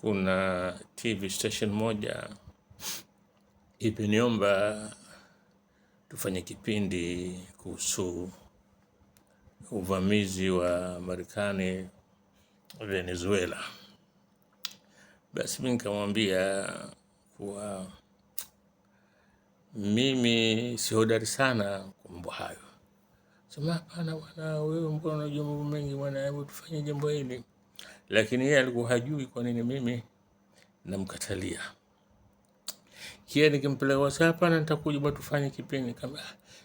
kuna TV station moja imeniomba tufanye kipindi kuhusu uvamizi wa Marekani Venezuela. Basi mimi nikamwambia kuwa mimi si hodari sana kwa mambo hayo. Sema hapana bwana, wewe mbona unajua mambo mengi bwana, hebu tufanye jambo hili. Lakini yeye alikuwa hajui kwa nini mimi namkatalia. Kia nikimpeleka WhatsApp, hapana nitakuja bwana tufanye kipindi. Kama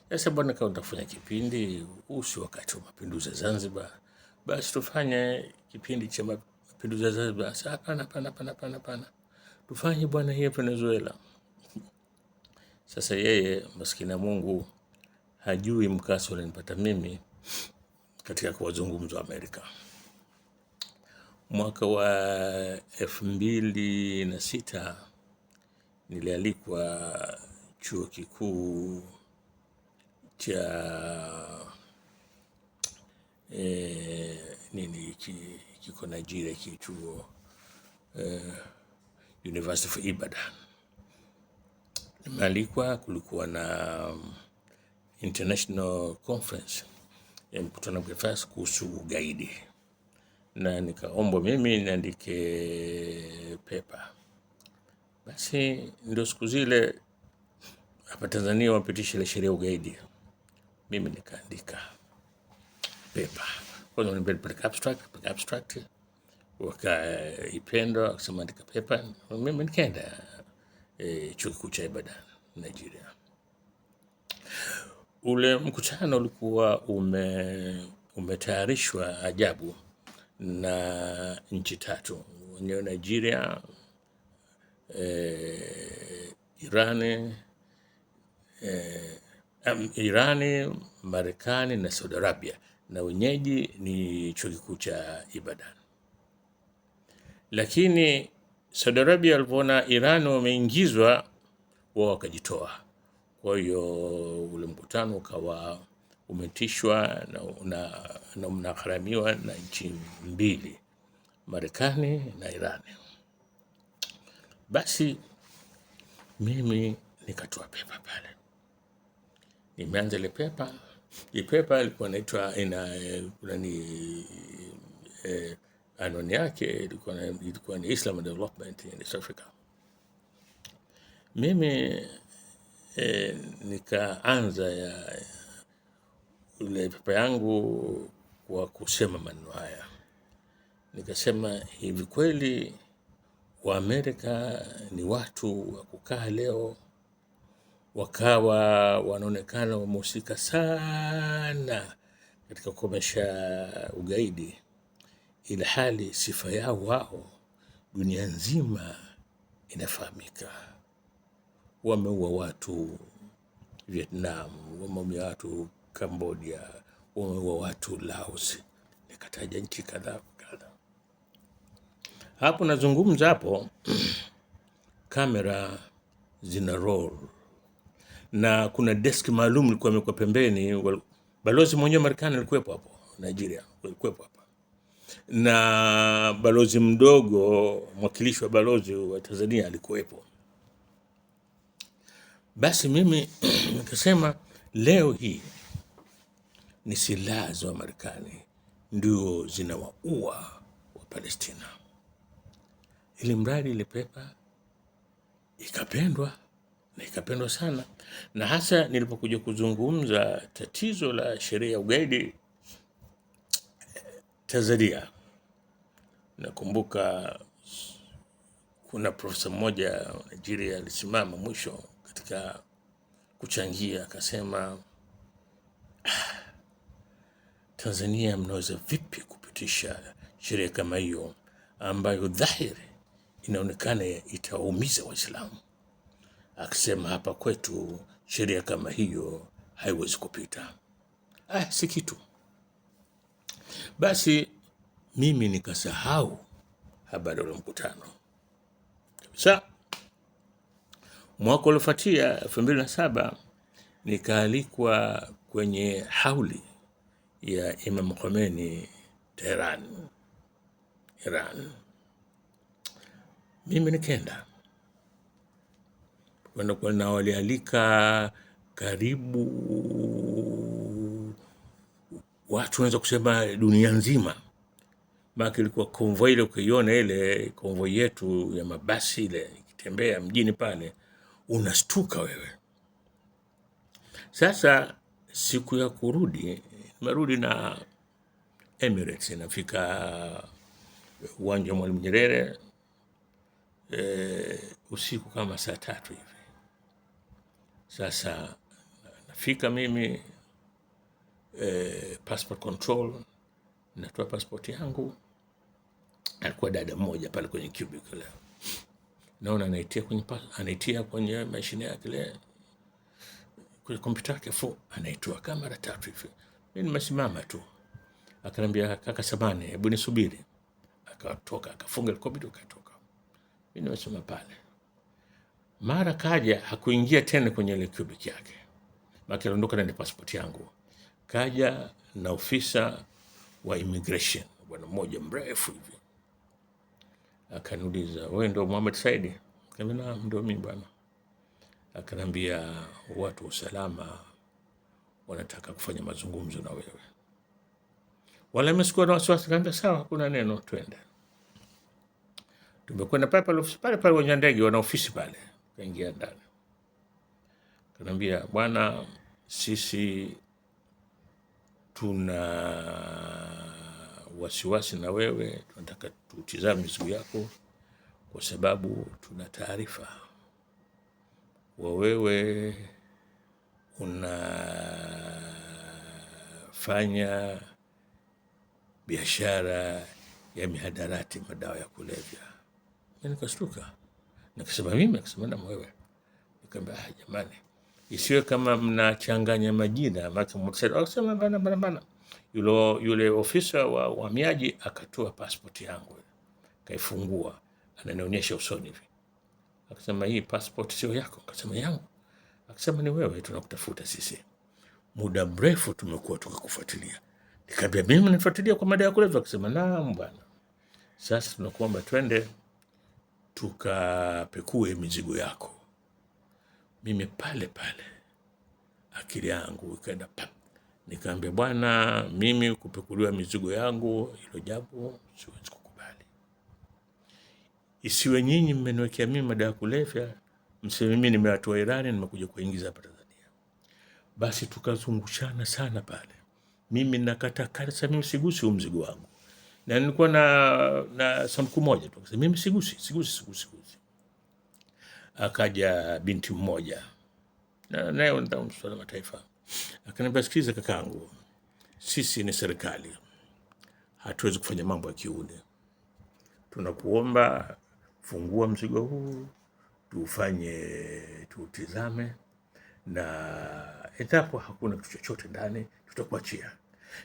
sasa bwana, kama utafanya kipindi usi wakati wa mapinduzi ya Zanzibar, basi tufanye kipindi cha mapinduzi ya Zanzibar. Sasa hapana, tufanye bwana hii Venezuela. Sasa yeye maskini Mungu hajui mkasa ulinipata mimi katika kuwazungumza Amerika. Mwaka wa 2006 nilialikwa chuo kikuu cha kiko Nigeria, kichuo University of Ibadan. Nimealikwa, kulikuwa na international conference ya mkutano wa kimataifa kuhusu ugaidi, na nikaomba mimi niandike paper. Basi ndio siku zile hapa Tanzania wapitisha ile sheria ya ugaidi, mimi nikaandika paper. Kwanza nilipeleka abstract, wakaipenda, wakasema andika paper. Mimi nikaenda chuo kikuu cha Ibadan, Nigeria. Ule mkutano ulikuwa umetayarishwa ajabu na nchi tatu, wenyewe Nigeria, Irani, Marekani na Saudi Arabia, na wenyeji ni chuo kikuu cha Ibadan. Lakini Saudi Arabia walipoona Irani wameingizwa, wao wakajitoa. Kwa hiyo ule mkutano ukawa umetishwa na unagharamiwa na nchi mbili, Marekani na Irani. Basi mimi nikatoa pepa pale. Nimeanza ile pepa. Ile pepa ilikuwa inaitwa anwani yake ilikuwa ni Islam Development in East Africa. Mimi nikaanza ya ile pepa yangu kwa kusema maneno haya. Nikasema hivi, kweli wa Amerika ni watu wa kukaa leo wakawa wanaonekana wamehusika sana katika kukomesha ugaidi, ila hali sifa yao wao dunia nzima inafahamika. Wameua watu Vietnam, wameua watu Cambodia, wameua watu Laos, nikataja nchi kadhaa. Hapo nazungumza hapo kamera zina roll, na kuna desk maalum ilikuwa imekuwa pembeni. Balozi mwenyewe Marekani alikuwepo hapo, Nigeria alikuwepo hapa, na balozi mdogo, mwakilishi wa balozi wa Tanzania alikuwepo. Basi mimi nikasema leo hii ni silaha za Marekani ndio zinawaua wa Palestina. Ili mradi ile pepa ikapendwa na ikapendwa sana, na hasa nilipokuja kuzungumza tatizo la sheria ya ugaidi Tanzania. Nakumbuka kuna profesa mmoja Nigeria alisimama mwisho katika kuchangia, akasema Tanzania mnaweza vipi kupitisha sheria kama hiyo ambayo dhahiri inaonekana itaumiza Waislamu? Akisema hapa kwetu sheria kama hiyo haiwezi kupita. Si kitu. Basi mimi nikasahau habari ya mkutano. Sasa mwaka uliofuatia 2007 nikaalikwa kwenye hauli ya Imam Khomeini Tehran, Iran. Mimi nikaenda na walialika karibu watu wanaweza kusema dunia nzima. Maki ilikuwa konvoi ile, ukiona ile konvoi yetu ya mabasi ile ikitembea mjini pale, unastuka wewe. Sasa siku ya kurudi, nimerudi na Emirates, nafika uwanja wa Mwalimu Nyerere usiku kama saa 3 hivi. Sasa nafika mimi passport control, natoa passport yangu. Alikuwa dada mmoja pale kwenye cubicle, naona anaitia kwenye mashine yake ile kwenye kompyuta yake, anaitoa kama mara 3 hivi. Mimi nimesimama tu, akaniambia kaka samani, hebu nisubiri. Akatoka akafunga kompyuta akatoka. Mimi nimesimama pale, mara kaja, hakuingia tena kwenye ile cubicle yake, maki aliondoka na passport yangu. Kaja na ofisa wa immigration, bwana mmoja mrefu hivi, akaniuliza, wewe ndio Mohamed Saidi? Nikamwambia naam, ndio mimi bwana. Akanambia watu wa usalama wanataka kufanya mazungumzo na wewe. Wala mimi sikuwa na wasiwasi, nikamwambia sawa, hakuna neno, twende. Tumekwenda pale kwenye ndege, wana ofisi pale, kaingia ndani. Kanambia, bwana, sisi tuna wasiwasi na wewe, tunataka tutizame mizigo yako kwa sababu tuna taarifa wa wewe unafanya biashara ya mihadarati, madawa ya kulevya. Mimi nikashtuka, nikasema mimi? Akasema na wewe. Nikamwambia jamani, isiwe kama mnachanganya majina. Akasema bana. Yule ofisa wa uhamiaji akatoa passport yangu, kaifungua, ananionyesha usoni hivi. Akasema hii passport sio yako? Akasema yangu. Akasema ni wewe, tunakutafuta sisi, muda mrefu tumekuwa tukakufuatilia. Nikamwambia mimi nifuatilia kwa mada ya kulevya? Akasema naam bwana. Sasa tunakuomba twende tukapekue mizigo yako. Mimi pale akili yangu ikaenda pap. Nikamwambia bwana, mimi kupekuliwa mizigo yangu, hilo jambo siwezi kukubali. Isiwe nyinyi mmeniwekea mimi mada ya kulevya, mseme mimi nimewatoa Irani nimekuja kuingiza hapa Tanzania. Basi tukazungushana sana pale. Mimi nakata kabisa, mimi sigusi mzigo wangu. Na nilikuwa na sanduku moja tu. Akasema mimi sigusi. Akaja binti mmoja, na naye ndio mswala mataifa. Akaniambia, sikiliza kakaangu, sisi ni serikali, hatuwezi kufanya mambo ya kiuni. Tunakuomba fungua mzigo huu, tutizame, na endapo hakuna kitu chochote ndani tutakuachia.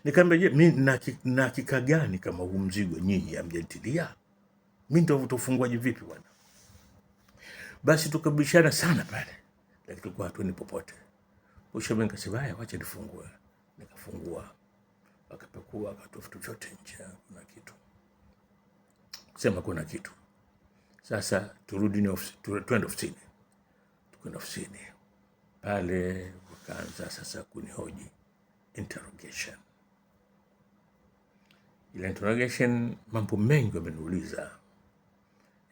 Nikamwambia, je, mimi na hakika gani kama huu mzigo nyinyi hamjatilia? Mimi ndio utofunguaje vipi bwana? Basi tukabishana sana pale, lakini tulikuwa hatuendi popote. Mwisho mimi nikasema haya, wacha nifungue. Nikafungua, akapekua, akatafuta vyote nje, kuna kitu. Sema kuna kitu. Sasa twende ofisini. Tukwenda ofisini pale, wakaanza sasa kunihoji, interrogation. Ile interrogation mambo mengi wameniuliza.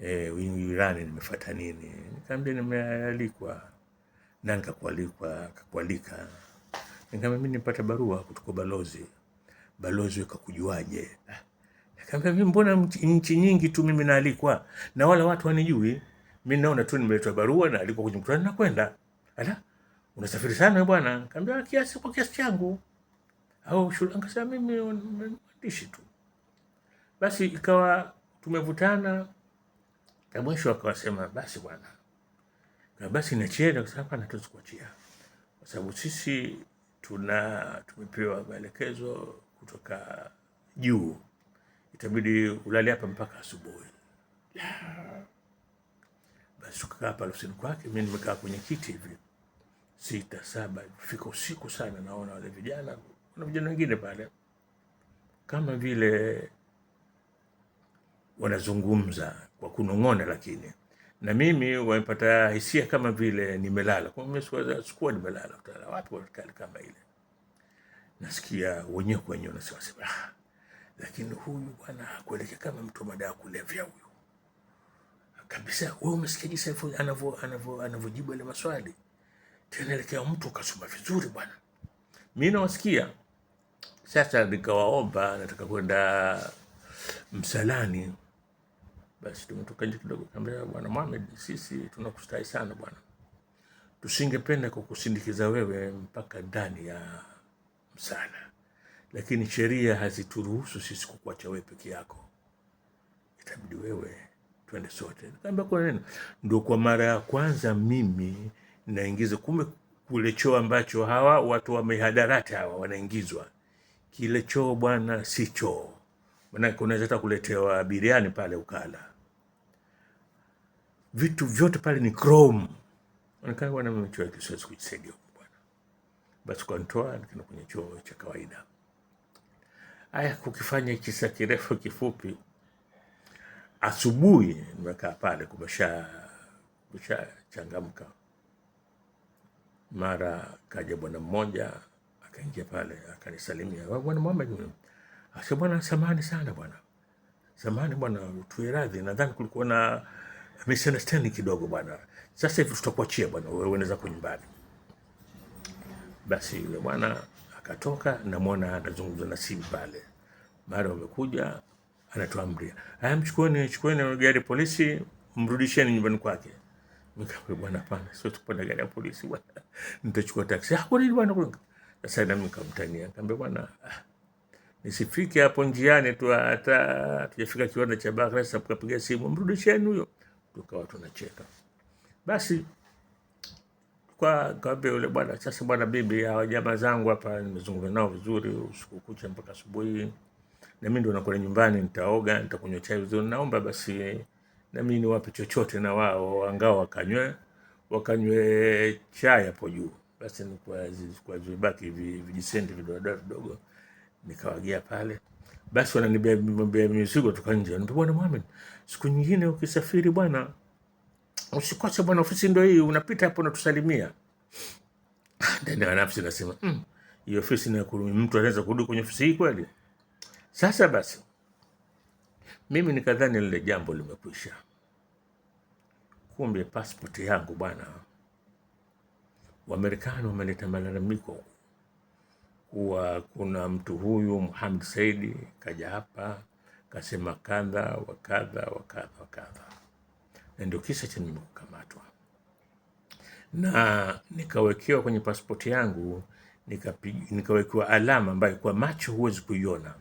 Irani nimefuata nini? Nikamwambia nimealikwa. Na akakualika. Nikamwambia mimi nipata barua kutoka balozi. Balozi akakujuaje? Nikamwambia mimi mbona nchi nyingi tu mimi naalikwa na wala watu wanijui. Mimi naona tu nimeletwa barua na aliko kwenye mkutano na kwenda. Ala, unasafiri sana bwana? Nikamwambia kiasi changu. Au shule? Akasema mimi mwandishi tu. Basi ikawa tumevutana. Na mwisho akawasema basi bwana, basi niachie. Akasema hapana, tuwezi kuachia kwa sababu sisi tumepewa maelekezo kutoka juu, itabidi ulale hapa mpaka asubuhi. Basi tukakaa pale ofisini kwake. Mimi nimekaa kwenye kiti hivi 6-7, fika usiku sana, naona wale vijana, kuna vijana wengine pale kama vile wanazungumza kwa kunong'ona, lakini na mimi wamepata hisia kama vile nimelala. Kwa mimi sikuwa nimelala, utala wapi wakati kama ile. Nasikia wenyewe kwa wenyewe wanasema lakini huyu bwana kuelekea kama mtu wa madawa kulevya huyu kabisa. Wewe umesikia jinsi anavyojibu ile maswali, tena elekea mtu ukasoma vizuri bwana. Mimi nawasikia. Sasa nikawaomba nataka kwenda msalani. Basi tumetoka nje kidogo, kaambia bwana Mohamed, sisi tunakustahi sana bwana, tusingependa kukusindikiza wewe mpaka ndani ya msala, lakini sheria hazituruhusu sisi kukuacha wewe peke yako, itabidi wewe twende sote. Nikamwambia kwa nini? Ndio kwa mara ya kwanza mimi naingizwa, kumbe kule choo ambacho hawa watu wa mihadarati hawa wanaingizwa, kile choo bwana si choo. Maana unaweza hata kuletewa biriani pale ukala. Vitu vyote pale ni chrome. Anakaa bwana mimi choo siwezi kujisaidia bwana. Basi kanitoa nikina kwenye choo cha kawaida. Haya, kukifanya kisa kirefu kifupi, asubuhi nimekaa pale kumesha changamka. Mara kaja bwana mmoja akaingia pale akanisalimia, bwana Mohamed. Akasema bwana, samahani sana bwana. Samahani bwana, tuwe radhi, nadhani kulikuwa na misunderstanding kidogo bwana. Sasa hivi tutakuachia bwana, wewe unaweza kwa nyumbani. Basi yule bwana akatoka, na muona anazungumza na simu pale. Mara wamekuja anatuamria, haya mchukueni gari polisi, mrudisheni nyumbani kwake. Nikamwambia bwana hapana, sio tupanda gari ya polisi bwana, nitachukua taxi. Kwa nini bwana? Sasa na mimi nikamtania, nikamwambia bwana nisifike hapo njiani tu, hata tujafika kiwanda cha Bakra, sasa tukapiga simu mrudisheni huyo. Tukawa tunacheka. Basi kwa yule bwana, sasa bwana bibi, hawa jamaa zangu hapa nimezungumza nao vizuri usiku kucha mpaka asubuhi, na mimi ndo nakwenda nyumbani, nitaoga, nitakunywa chai vizuri. Naomba basi na mimi niwape chochote na wao angao wakanywe chai hapo juu. Basi kwa vibaki vijisendi vidogo nikawagia pale. Basi wananibeba mizigo toka nje. Wananiambia bwana Mohamed, siku nyingine ukisafiri bwana usikose bwana, ofisi ndio hii, unapita hapo na tusalimia. Ndani ya nafsi nasema hiyo ofisi ni mtu anaweza kurudi kwenye ofisi hii kweli? Sasa basi mimi nikadhani lile jambo limekwisha. Kumbe passport yangu bwana, Wamarekani wameleta malalamiko kuwa kuna mtu huyu Mohamed Said kaja hapa kasema kadha wa kadha. Na ndio kisa cha mimi kukamatwa. Na nikawekewa kwenye pasipoti yangu, nikawekewa alama ambayo kwa macho huwezi kuiona,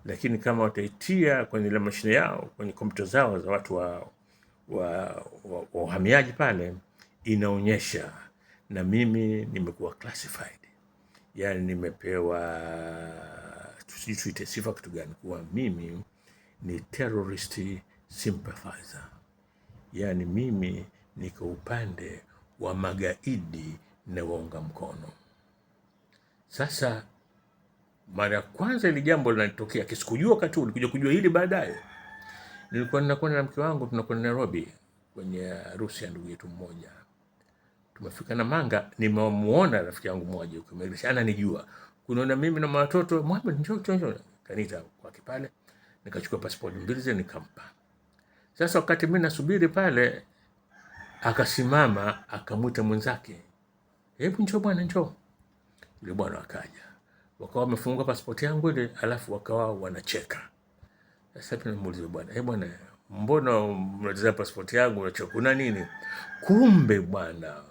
lakini kama wataitia kwenye ile mashine yao, kwenye kompyuta zao za watu wa uhamiaji pale, inaonyesha. Na mimi nimekuwa classified, yani nimepewa tuite sifa kitu gani, kuwa mimi ni terrorist sympathizer, yani mimi niko upande wa magaidi na waunga mkono. Sasa mara ya kwanza ile jambo linatokea, kisikujua wakati ulikuja kujua hili baadaye. Nilikuwa ninakwenda na mke wangu, tunakwenda Nairobi kwenye harusi ya ndugu yetu mmoja. Tumefika na Manga, nimemuona rafiki yangu mmoja huko Malaysia, ananijua. Kunaona mimi na watoto, Mohamed njoo. Kanita kwa kipale, nikachukua passport mbili nikampa. Sasa wakati mimi nasubiri pale, akasimama akamuita mwenzake, hebu njoo bwana, njoo. Yule bwana akaja, wakawa wamefungua passport yangu ile, alafu wakawa wanacheka. Sasa mimi namuuliza bwana, bwana, mbona mnatazama passport yangu unacheka, kuna nini? Kumbe bwana,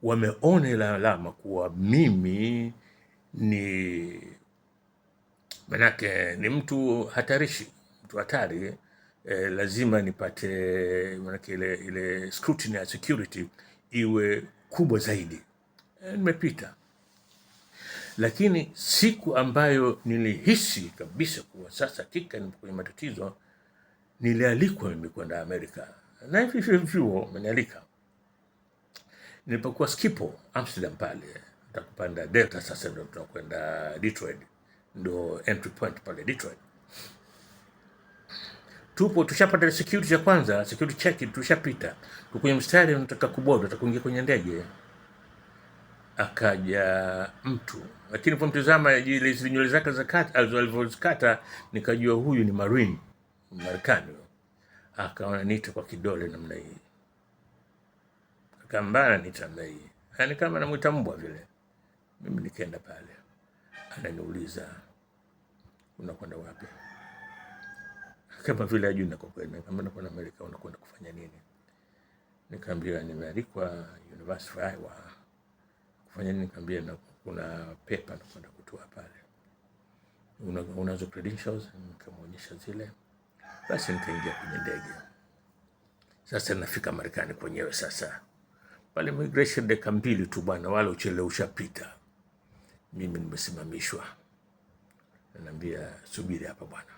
wameona ile alama kuwa mimi ni manake ni mtu hatarishi, mtu hatari. Lazima nipate manake ile scrutiny ya security iwe kubwa zaidi. Nimepita. Lakini siku ambayo nilihisi kabisa kuwa sasa hakika nipo kwenye matatizo, nilialikwa mimi kwenda Amerika. Na hivi wamenialika. Nilipokuwa Schiphol Amsterdam pale, nitakupanda Delta, sasa ndio tunakwenda Detroit. Ndio entry point pale Detroit. tupo tushapata security ya kwanza, security check tushapita, tuko kwenye mstari, unataka kuboard, unataka kuingia kwenye ndege. Akaja mtu, lakini kwa mtazama ile nywele zake za kata alizozikata, nikajua huyu ni Marine Marekani. Akaona nita kwa kidole namna hii, akambana nita namna hii, yani kama namuita mbwa vile. Mimi nikaenda pale, ananiuliza unakwenda wapi? Kama vile hajui nakokwenda. Kama nakwenda Amerika, unakwenda kufanya nini? Nikamwambia nimealikwa University of Iowa. Kufanya nini? Nikamwambia na kuna paper nakwenda kutoa pale. Unazo credentials? Nikamwonyesha zile. Basi nikaingia kwenye ndege. Sasa nafika Marekani kwenyewe sasa. Pale immigration dakika 2 tu bwana, wala uchelewa ushapita. Mimi nimesimamishwa. Ananiambia subiri hapa bwana.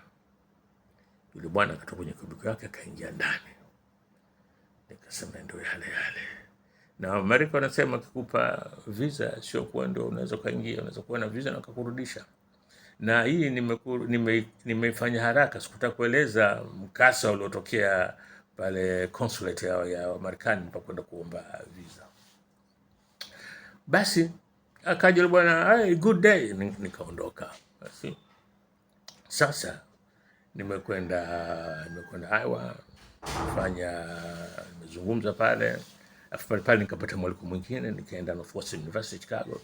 Yule bwana akatoka kwenye kubiko yake akaingia ndani. Nikasema ndio yale. Na Amerika wanasema kikupa visa sio kwa ndio unaweza kaingia, unaweza kuwa na visa na kukurudisha. Na hii nimefanya haraka, sikutaka kueleza mkasa uliotokea pale consulate ya Marekani pa kwenda kuomba visa. Basi akaja bwana, hey, good day, nikaondoka. Basi sasa nimekwenda Iowa nimezungumza pale. Afu pale nikapata mwaliko mwingine, nikaenda Northwestern University Chicago,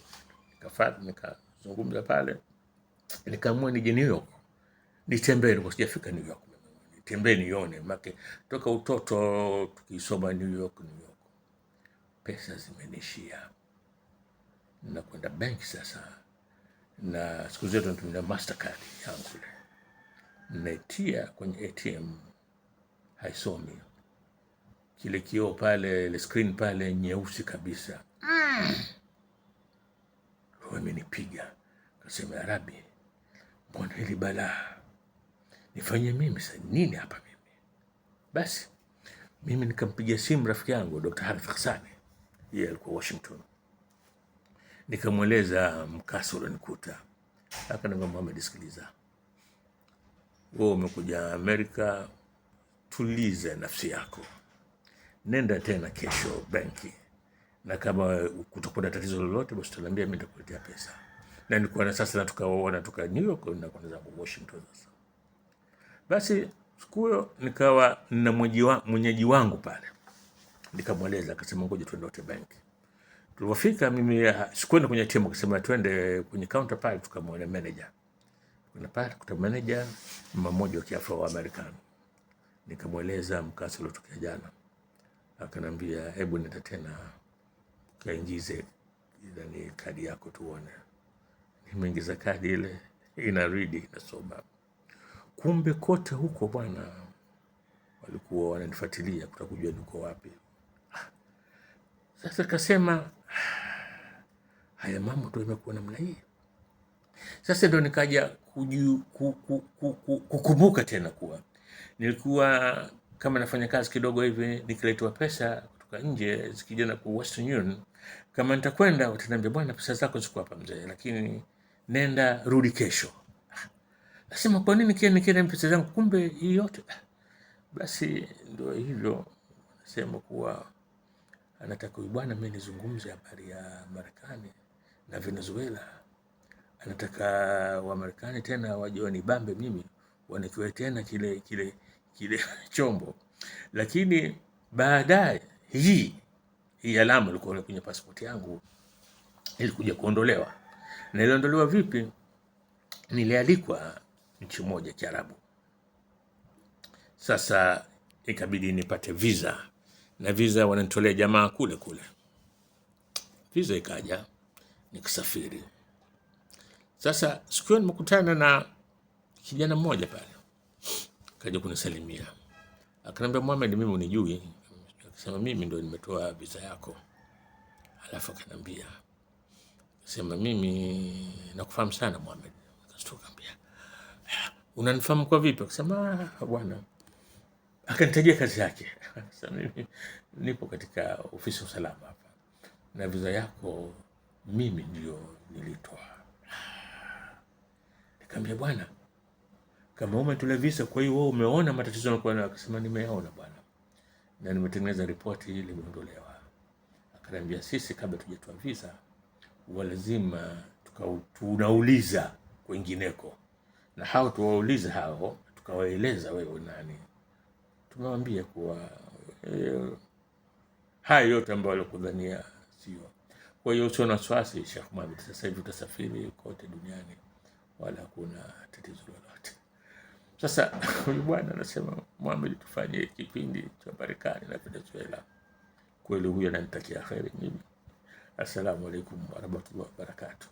nikazungumza pale. Nikaamua nije New York, nitembee, kwa sijafika New York, nitembee nione, maana toka utoto tukisoma New York. Pesa zimenishia, nakwenda bank sasa, na siku zote natumia Mastercard yangu ile, naitia kwenye ATM, haisomi. Kile kioo pale, ile screen pale nyeusi kabisa. Roho imenipiga. Kasema ya Rabbi, mbona hili balaa nifanye mimi sasa nini hapa mimi? Basi mimi nikampigia simu rafiki yangu Dr. Harith Hassani, yeye alikuwa Washington. Nikamweleza mkasa ulionikuta. Akaniambia, Mohamed, sikiliza, wewe umekuja Amerika, tuliza nafsi yako, nenda tena kesho benki, na kama kutakuwa na tatizo lolote basi tunaambia, mimi nitakuletea pesa. Na nilikuwa na sasa tukaona tuka New York na kwenda zangu Washington sasa. Basi siku hiyo nikawa na mwenyeji wangu pale, nikamweleza, akasema ngoja twende wote benki. Tulipofika mimi sikwenda kwenye timu, akasema twende kwenye counter pale tukamwona manager. Kuna pale kuta manager mmoja wa Kiafro-American. Nikamweleza mkasa uliotokea jana. Akanambia, hebu nenda tena kaingize ndani kadi yako tuone. Nimeingiza kadi ile, inarudi inasoma. Kumbe kote huko bwana walikuwa wananifuatilia kutaka kujua niko wapi. Sasa kasema haya mambo ndio imekuwa namna hii. Sasa ndio nikaja kukumbuka tena kuwa nilikuwa kama nafanya kazi kidogo hivi, nikiletwa pesa kutoka nje zikija na ku Western Union, kama nitakwenda wataniambia, bwana pesa zako ziko hapa mzee, lakini nenda rudi kesho. Nasema kwa nini nikienda pesa zangu, kumbe hii yote. Basi ndio hivyo, nasema kuwa anataka huyu bwana mimi nizungumze habari ya Marekani na Venezuela. Anataka wa Marekani tena waje wanibambe mimi, wanikiwe tena kile chombo. Lakini baadaye hii alama ilikuwa kwenye pasipoti yangu ilikuja kuondolewa. Na iliondolewa vipi? Nilialikwa nchi moja Kiarabu. Sasa ikabidi nipate visa, na visa wananitolea jamaa kule. Visa ikaja, nikasafiri. Sasa siku hiyo nimekutana na kijana mmoja pale, kaja kunisalimia. Akaniambia, Mohamed, mimi unijui? Akasema, mimi ndio nimetoa visa yako. Alafu akaniambia, sema, mimi nakufahamu sana Mohamed. Akaniambia, unanifahamu kwa vipi? Akasema, bwana. Akanitajia kazi yake. Sasa mimi nipo katika ofisi ya usalama hapa, na visa yako mimi ndio nilitoa. Nikamwambia, bwana, kama umetolea visa, kwa hiyo wewe umeona matatizo yanakuwa nayo? Akasema nimeona bwana, na nimetengeneza ripoti ili imeondolewa. Akaniambia sisi kabla tujatoa visa huwa lazima tunauliza kwingineko, na hao tuwauliza hao, tukawaeleza wewe nani, tumewaambia kuwa haya yote ambayo walikudhania sio. Kwa hiyo usio na wasiwasi Sheikh Mohamed, sasa hivi utasafiri kote duniani wala hakuna tatizo lolote. Sasa huyu bwana anasema Mohamed, tufanye kipindi cha Marekani na Venezuela. Kweli huyu ananitakia kheri mimi. Assalamu alaikum warahmatullahi wabarakatuh.